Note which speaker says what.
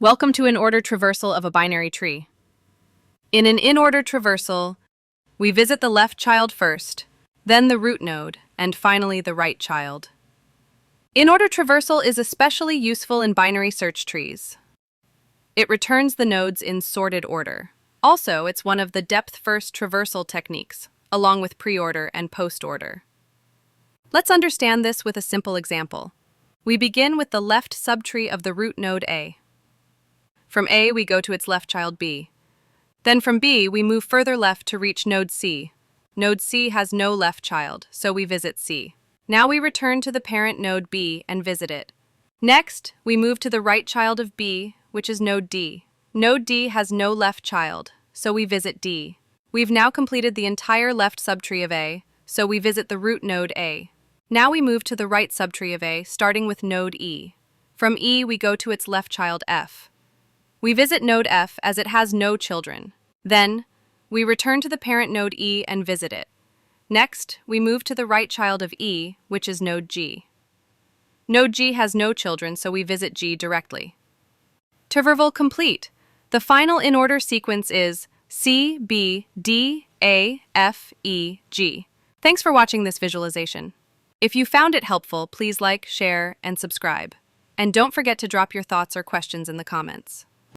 Speaker 1: Welcome to an order traversal of a binary tree. In an in-order traversal, we visit the left child first, then the root node, and finally the right child. In-order traversal is especially useful in binary search trees. It returns the nodes in sorted order. Also, it's one of the depth-first traversal techniques, along with pre-order and post-order. Let's understand this with a simple example. We begin with the left subtree of the root node A. From A, we go to its left child B. Then from B, we move further left to reach node C. Node C has no left child, so we visit C. Now we return to the parent node B and visit it. Next, we move to the right child of B, which is node D. Node D has no left child, so we visit D. We've now completed the entire left subtree of A, so we visit the root node A. Now we move to the right subtree of A, starting with node E. From E, we go to its left child F. We visit node F as it has no children. Then, we return to the parent node E and visit it. Next, we move to the right child of E, which is node G. Node G has no children, so we visit G directly. Traversal complete. The final in-order sequence is C, B, D, A, F, E, G. Thanks for watching this visualization. If you found it helpful, please like, share, and subscribe. And don't forget to drop your thoughts or questions in the comments.